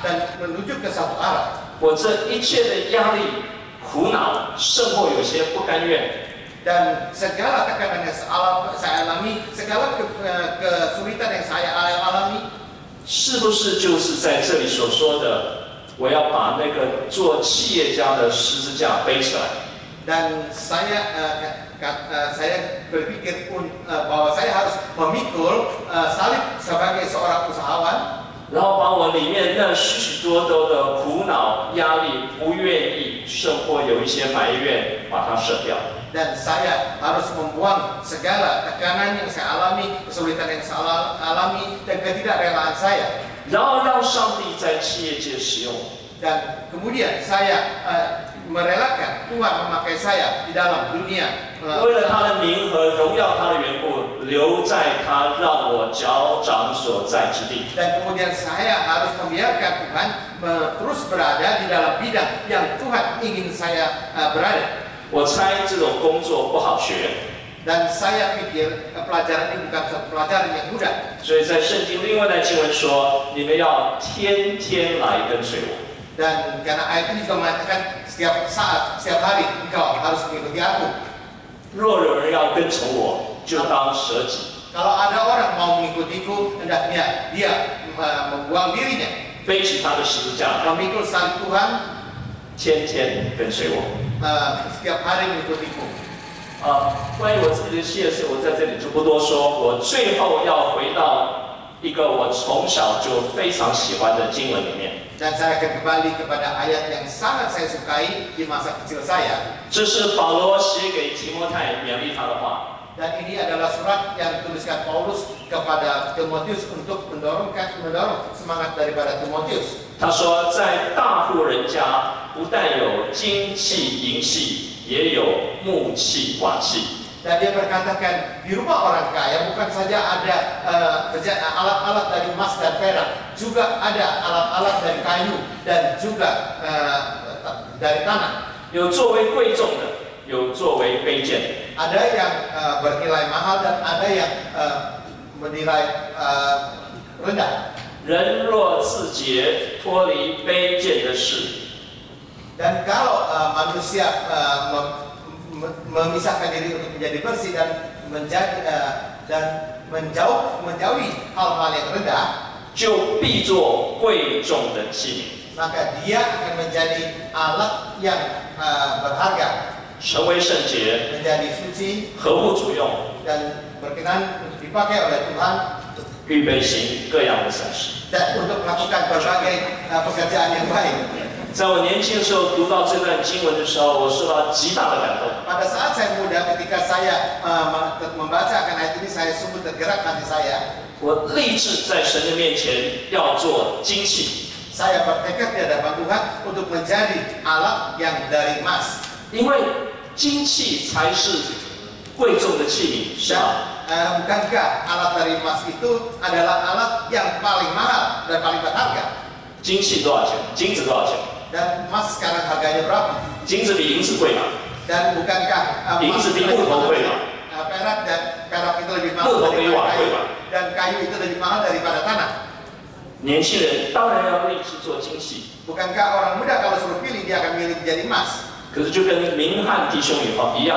dan menuju ke satu arah. 我这一切的压力、苦恼，甚或有些不甘愿。 Dan segala tekanan yang saya alami, segala kesulitan yang saya alami, 是不是就是在这里所说的，我要把那个做企业家的十字架背起来？ dan saya berpikir bahwa saya harus memikul salib sebagai seorang usahawan. 然后把我里面那许许多多的苦恼、压力、不愿意，甚或有一些埋怨，把它舍掉。 Dan saya harus membuang segala tekanan yang saya alami, kesulitan yang saya alami, dan ketidakrelaan saya. 然后让上帝在企业界使用。 Dan kemudian saya merelakan Tuhan memakai saya di dalam dunia. 为了他的名和荣耀他的缘故，留在他让我脚掌所在之地。 Dan kemudian saya harus membiarkan Tuhan terus berada di dalam bidang yang Tuhan ingin saya berada. 我猜这种工作不好学。 Dan saya pikir pelajaran ini bukan suatu pelajaran yang mudah. 所以在圣经另外的经文说，你们要天天来跟随我。 Dan karena ayat ini juga mengatakan setiap saat, setiap hari engkau harus mengikuti aku. 若有人要跟从我，就当舍己。 Kalau ada orang mau mengikutiku, hendaknya dia membuang dirinya, 背起他的十字架， memikul salib Tuhan, 天天跟随我。 setiap hari mengikutiku. 关于我自己的企业事，我在这里就不多说。我最后要回到一个我从小就非常喜欢的经文里面。 Dan saya akan kembali kepada ayat yang sangat saya sukai di masa kecil saya. 这是保罗写给提摩太勉励他的话。 Dan ini adalah surat yang dituliskan Paulus kepada Timotius untuk mendorong semangat daripada Timotius. 他说，在大户人家，不但有金器、银器，也有木器、瓦器。 Dan dia berkatakan di rumah orang kaya bukan saja ada alat-alat dari emas dan perak, juga ada alat-alat dari kayu dan juga dari tanah. 有作为贵重的，有作为卑贱的。 Ada yang bernilai mahal dan ada yang bernilai rendah. 人若自洁，脱离卑贱的事， Dan kalau manusia memisahkan diri untuk menjadi bersih dan menjauhi hal-hal yang rendah, 就必作贵重的器 maka dia akan menjadi alat yang berharga, 皿，成为圣洁， menjadi suci 合乎主用， dan berkenan untuk dipakai oleh Tuhan 预备行各样的善事。 dan untuk melakukan berbagai pekerjaan yang baik. 在我年轻的时候读到这段经文的时候，我受到极大的感动。 Pada saat saya muda, ketika saya membaca akan ayat ini, saya sungguh tergerak hati saya. 我立志在神的面前要做金器， Saya bertekad di hadapan Tuhan untuk menjadi alat yang dari emas. 因为金器才是贵重的器皿，是吧？ Bukankah alat dari emas itu adalah alat yang paling mahal dan paling berharga? 金器多少钱？金子多少钱？ Dan emas sekarang harganya berapa? 金子比银子贵吗？ Dan bukankah 银子比木头贵吗？ perak dan perak itu lebih 木 mahal 头比 daripada 瓦贵 kayu 吧？ dan kayu itu lebih mahal daripada tanah? 年轻人当然要立志做金器， Bukankah orang muda kalau suruh pilih dia akan milih menjadi emas? 可是就跟明翰弟兄一样，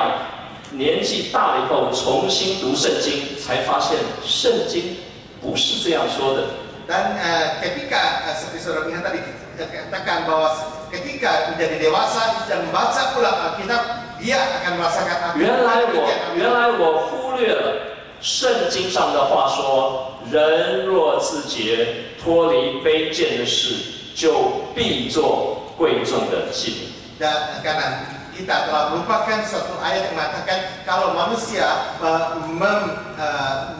年纪大了以后重新读圣经，才发现圣经不是这样说的。 Dan ketika seperti saudara Minhan tadi katakan bahwa ketika menjadi dewasa dan membaca ulang Alkitab, dia akan merasakan apa? 原来我忽略了圣经上的话说，人若自洁，脱离卑贱的事，就必做贵重的器皿。 Dan karena kita telah melupakan suatu ayat yang mengatakan kalau manusia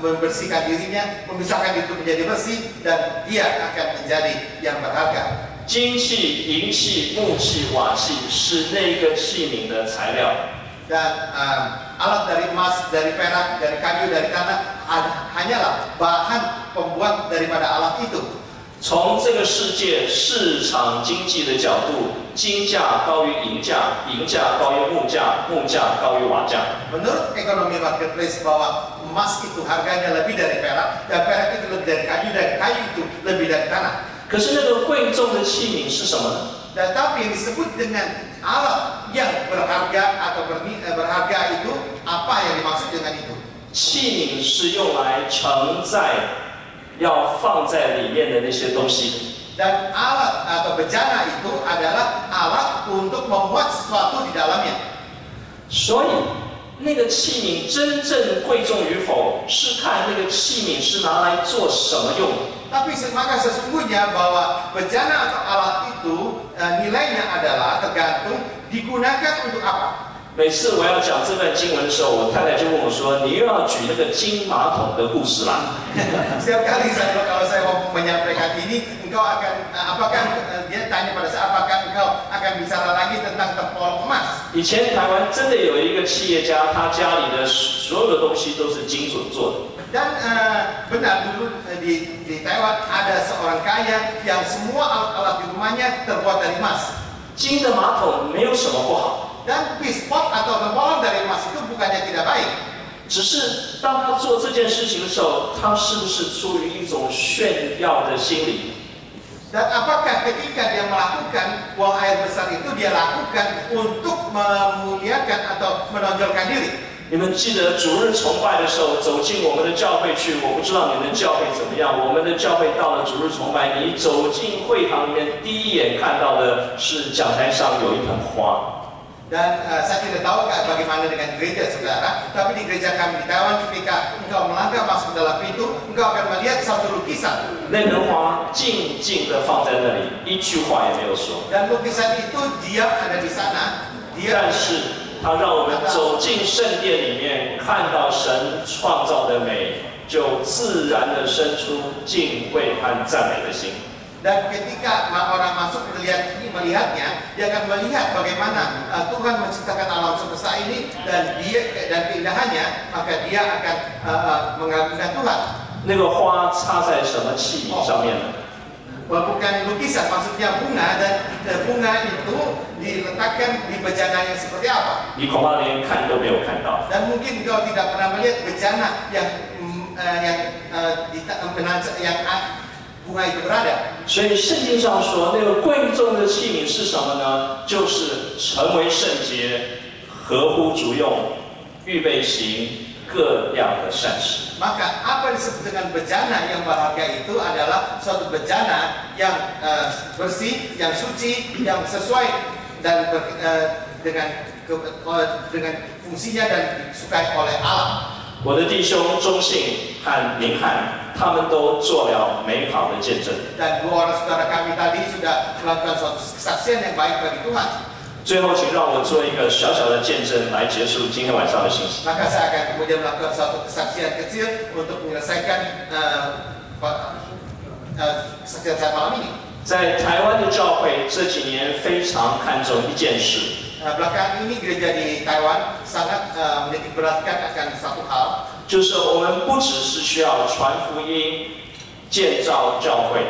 membersihkan dirinya, memisahkan diri untuk menjadi bersih, dan dia akan menjadi yang berharga. 金器、银器、木器、瓦器是那个器皿的材料。 Dan alat dari emas, dari perak, dari kayu, dari tanah hanyalah bahan pembuat daripada alat itu. 从这个世界市场经济的角度，金价高于银价，银价高于木价，木价高于瓦价。 Menurut ekonomi marketplace bahwa emas itu harganya lebih dari perak, dan perak itu lebih dari kayu itu lebih dari tanah. 可是那个贵重的器皿是什么呢？ Tetapi yang disebut dengan alat yang berharga atau berharga itu apa yang dimaksud dengan itu? 器皿是用来承载要放在里面的那些东西。 Dan alat atau bejana itu adalah alat untuk memuat sesuatu di dalamnya. 所以那个器皿真正贵重与否，是看那个器皿是拿来做什么用。 Tapi maka sesungguhnya bahwa bejana atau alat itu nilainya adalah tergantung digunakan untuk apa. 每次我要讲这段经文的时候，我太太就问我说：“你又要举那个金马桶的故事啦？” Setiap kali kalau saya mau menyampaikan ini, engkau akan apakah dia tanya pada saya apakah engkau akan bicara lagi tentang tempol emas? 以前台湾真的有一个企业家，他家里的所有的东西都是金准做的。 Dan benar dulu di Taiwan ada seorang kaya yang semua alat-alat di rumahnya terbuat dari emas. 金的马桶没有什么不好。 Dan pispot atau tempolan dari emas itu bukannya tidak baik. 只是当他做这件事情的时候，他是不是出于一种炫耀的心理？ Dan apakah ketika dia melakukan buang air besar itu dia lakukan untuk memuliakan atau menonjolkan diri? 你们记得主日崇拜的时候，走进我们的教会去，我不知道你们的教会怎么样。我们的教会到了主日崇拜，你走进会堂里面，第一眼看到的是讲台上有一盆花。 Dan saya tidak tahu bagaimana dengan gereja saudara, tapi di gereja kami di Taiwan ketika engkau melangkah masuk ke dalam pintu, engkau akan melihat satu lukisan. 那盆花静静地放在那里，一句话也没有说。 Dan lukisan itu diam ada di sana. 但是它让我们走进圣殿里面，看到神创造的美，就自然地生出敬畏和赞美的心。 Dan ketika orang masuk melihatnya, dia akan melihat bagaimana Tuhan menciptakan alam semesta ini dan keindahannya, maka dia akan mengagungkan Tuhan. 那个花插在什么器皿上面呢？ Bukan lukisan, maksudnya bunga dan bunga itu diletakkan di bejana yang seperti apa? 你恐怕连看都没有看到。 Dan mungkin kau tidak pernah melihat bejana yang bunga itu berada. 所以圣经上说，那个贵重的器皿是什么呢？就是成为圣洁、合乎主用、预备行各样的善事。 Maka apa yang disebut dengan bejana yang berharga itu adalah suatu bejana yang bersih, yang suci, yang sesuai dan dengan fungsinya dan disukai oleh Allah. 我的弟兄中信和明翰，他们都做了美好的见证。 Dan dua orang saudara kami tadi sudah melakukan suatu kesaksian yang baik bagi Tuhan. 最后，请让我做一个小小的见证来结束今天晚上的信息。 Maka saya akan kemudian melakukan suatu kesaksian kecil untuk menyelesaikan kesaksian saya malam ini. 在台湾的教会这几年非常看重一件事。 Belakangan ini gereja di Taiwan sangat menitik beratkan akan satu hal. 就是我们不只是需要传福音、建造教会，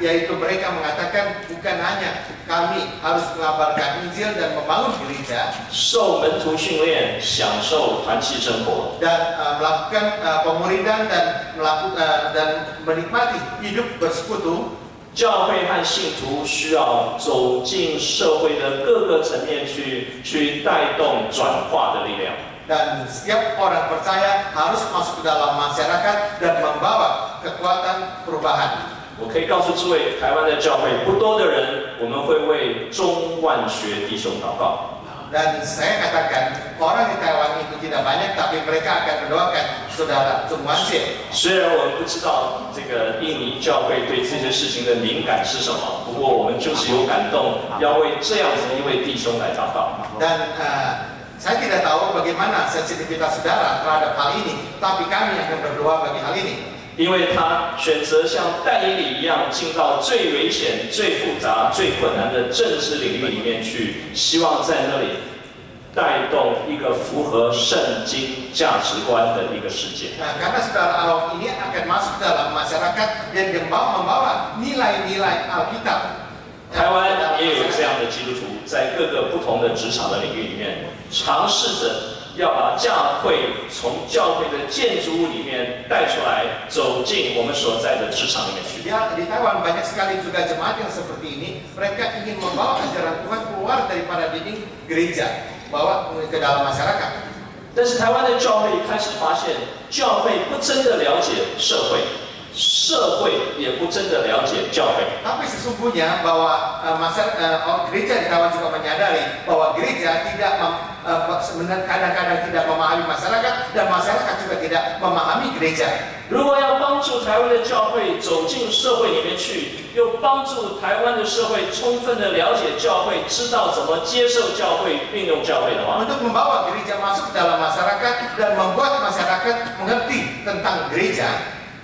Yaitu mereka mengatakan bukan hanya kami harus mengabarkan Injil dan membangun gereja 受门徒训练，享受团契生活， dan melakukan pemuridan dan menikmati hidup bersekutu. 教会和信徒需要走进社会的各个层面去带动转化的力量。 Dan setiap orang percaya harus masuk ke dalam masyarakat dan membawa kekuatan perubahan. 我可以告诉诸位，台湾的教会不多的人，我们会为钟万学弟兄祷告。 Dan saya katakan orang di Taiwan itu tidak banyak, tapi mereka akan mendoakan saudara Chung Wan-sie. 虽然我们不知道这个印尼教会对这些事情的敏感是什么，不过我们就是有感动，要为这样子一位弟兄来祷告。 Dan saya tidak tahu bagaimana sensitivitas saudara terhadap hal ini, tapi kami akan berdoa bagi hal ini. 因为他选择像但以理一样进到最危险、最复杂、最困难的政治领域里面去，希望在那里带动一个符合圣经价值观的一个世界。 Karena saudara Alok ini akan masuk dalam masyarakat dan membawa nilai-nilai Alkitab. 台湾也有这样的基督徒，在各个不同的职场的领域里面，尝试着要把教会从教会的建筑物里面带出来，走进我们所在的职场里面去。Ya, di Taiwan banyak sekali juga jemaat yang seperti ini. Mereka ingin membawa ajaran Tuhan keluar daripada dinding gereja, bawa ke dalam masyarakat. 但是台湾的教会开始发现，教会不真的了解社会，社会也不真的了解教会。Tapi sesungguhnya bahwa gereja di Taiwan juga menyadari bahwa gereja tidak kadang-kadang tidak memahami masyarakat dan masyarakat juga tidak memahami gereja. 如果要帮助台湾的教会走进社会里面去，又帮助台湾的社会充分的了解教会，知道怎么接受教会、运用教会的话， Untuk membawa gereja masuk ke dalam masyarakat dan membuat masyarakat mengerti tentang gereja.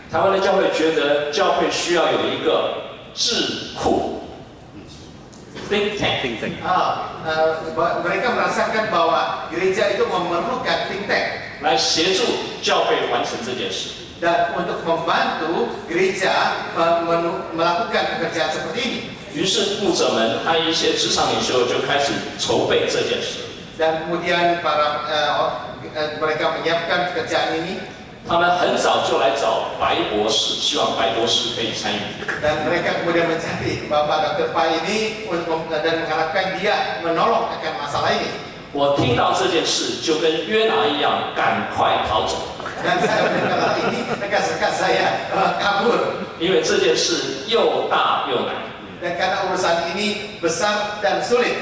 台湾的教会觉得教会需要有一个智库 think tank， mereka merasakan bahwa gereja itu memerlukan think tank 来协助教会完成这件事。 dan untuk membantu gereja melakukan pekerjaan seperti ini. 于是牧者们和一些职场领袖就开始筹备这件事。 Dan kemudian mereka menyiapkan pekerjaan ini. 他们很早就来找白博士，希望白博士可以参与。 Dan mereka kemudian mencari Bapak Dr. Pai ini dan mengharapkan dia menolong akan masalah ini. 我听到这件事，就跟约拿一样，赶快逃走。 Dan saya mendengar hal ini, dekat saya kabur. 因为这件事又大又难。 Dan karena urusan ini besar dan sulit.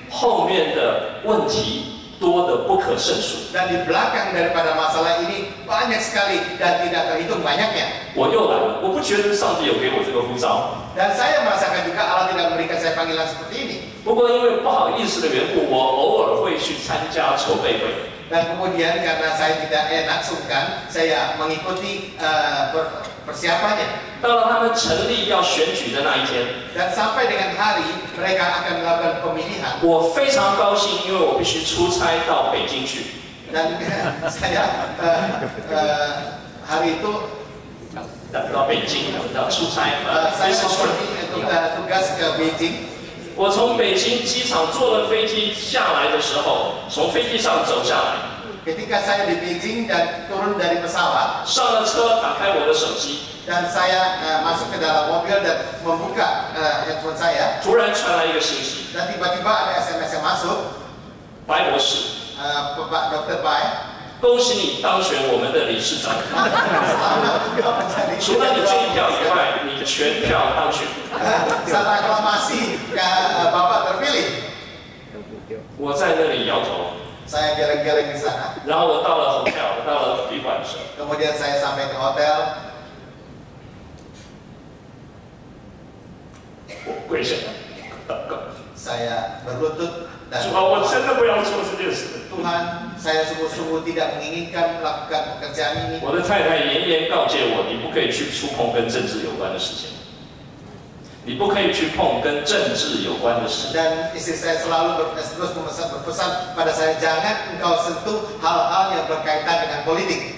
后面的问题多得不可胜数。 Dan di belakang daripada masalah ini banyak sekali dan tidak terhitung banyaknya. 我又来了，我不觉得上帝有给我这个呼召。 Dan saya merasakan juga Allah tidak memberikan saya panggilan seperti ini. 不过因为不好意思的缘故，我偶尔会去参加筹备会。 Dan kemudian karena saya tidak enak sungkan, saya mengikuti persiapannya. 到了他们成立要选举的那一天， Dan sampai dengan hari mereka akan melakukan pemilihan. 我非常高兴，因为我必须出差到北京去。 Dan saya hari itu 到北京要出差， saya mau pergi untuk tugas ke Beijing. 我从北京机场坐了飞机下来的时候，从飞机上走下来， Ketika saya di Beijing dan turun dari pesawat, 上了车，打开我的手机， dan saya masuk ke dalam mobil dan membuka handphone saya, 突然传来一个信息： dan tiba-tiba ada SMS yang masuk, 白博士， Pak Dr. Pai, 恭喜你当选我们的理事长。 selamat kau menjadi 除了你这一票以外，你全票当选。 salah aklamasi Bapak terpilih. 我在那里摇头， Saya geleng-geleng di sana. 然后我到了 hotel， 我到了旅馆的时候， Kemudian saya sampai ke hotel, 我跪下来祷告， saya berlutut dan 主啊，我真的不要做这件事。 Tuhan, saya sungguh-sungguh tidak menginginkan melakukan pekerjaan ini. 我的太太严严告诫我，你不可以去触碰跟政治有关的事情，你不可以去碰跟政治有关的事。 Dan istri saya selalu terus berpesan pada saya, jangan engkau sentuh hal-hal yang berkaitan dengan politik.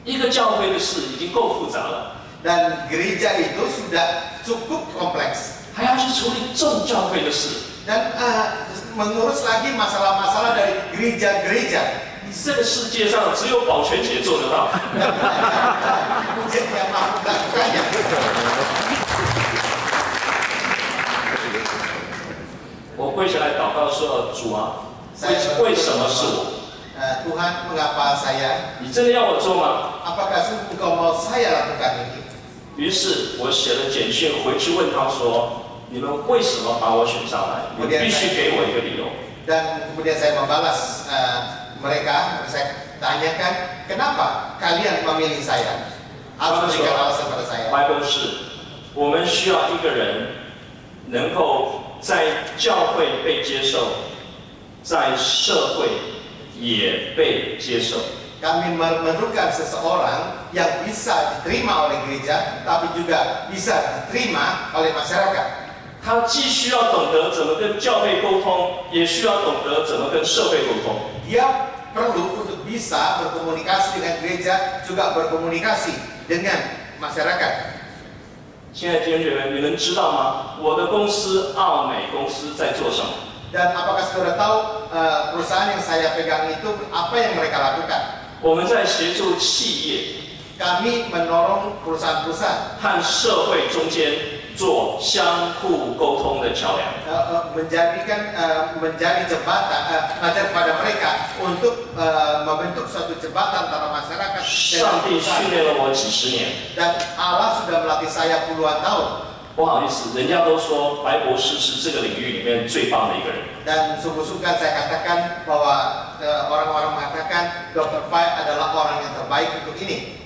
一个教会的事已经够复杂了， Dan gereja itu sudah cukup kompleks. 还要去处理众教会的事。 Dan mengurus lagi masalah-masalah dari gereja-gereja. 这个世界上只有保全节做得到。 Mungkin yang mampu melakukannya. 我跪下来祷告说：“主啊，为什么是我？ Tuhan, mengapa saya? 你真的要我做吗？” Apakah sungguh Engkau mau saya lakukan ini? 于是我写了简讯回去问他说：“你们为什么把我选上来？你必须给我一个理由。” Dan kemudian saya membalas mereka, saya tanyakan, kenapa kalian memilih saya? Harus memberikan alasan pada saya. 白博士，我们需要一个人能够在教会被接受，在社会也被接受。 Kami memerlukan seseorang yang bisa diterima oleh gereja, tapi juga bisa diterima oleh masyarakat. 他既需要懂得怎么跟教会沟通，也需要懂得怎么跟社会沟通。 Dia perlu untuk bisa berkomunikasi dengan gereja, juga berkomunikasi dengan masyarakat. 亲爱的弟兄姐妹，你们知道吗？我的公司奥美公司在做什么？ Dan apakah saudara tahu perusahaan yang saya pegang itu apa yang mereka lakukan? 我们在协助企业 Kami menolong perusahaan-perusahaan 和社会中间做相互沟通的桥梁。 menjadi jembatan, mengajar kepada mereka untuk membentuk suatu jembatan antara masyarakat 上帝训练了我几十年， dan Allah sudah melatih saya puluhan tahun. 不好意思，人家都说白博士是这个领域里面最棒的一个人。 Dan sungguh-sungguh saya katakan bahwa orang-orang mengatakan Dr. Fai adalah orang yang terbaik untuk ini.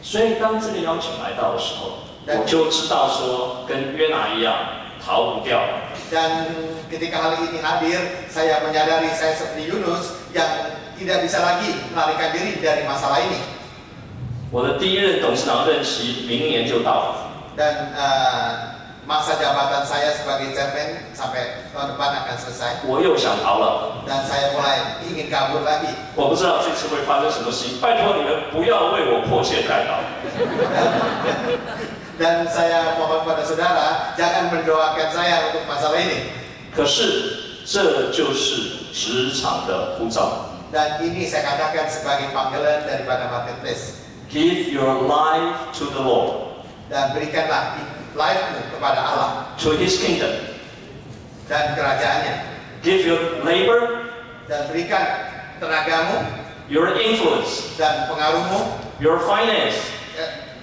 所以当这个邀请来到的时候，我就知道说跟约拿一样逃不掉。 Dan ketika hal ini hadir, saya menyadari saya seperti Yunus yang tidak bisa lagi melarikan diri dari masalah ini. 我的第一任董事长任期明年就到了。 Dan masa jabatan saya sebagai chairman sampai tahun depan akan selesai. 我又想逃了， Dan saya mulai ingin kabur lagi. 我不知道这次会发生什么事情，拜托你们不要为我迫切代祷。 Dan saya mohon pada saudara jangan mendoakan saya untuk masalah ini. 可是这就是职场的呼召。 Dan ini saya katakan sebagai panggilan daripada marketplace. Give your life to the Lord, Dan berikanlah life-mu kepada Allah to His kingdom. dan kerajaannya. Give your labor, Dan berikan tenagamu your influence, dan pengaruhmu, your finance,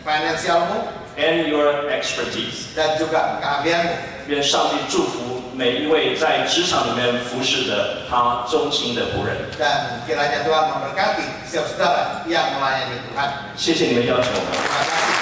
finansialmu and your expertise. dan juga keahlianmu. 愿上帝祝福每一位在职场里面服侍的他忠心的仆人。 Dan kiranya Tuhan memberkati setiap saudara yang melayani Tuhan. 谢谢你们邀请我们。 Terima kasih.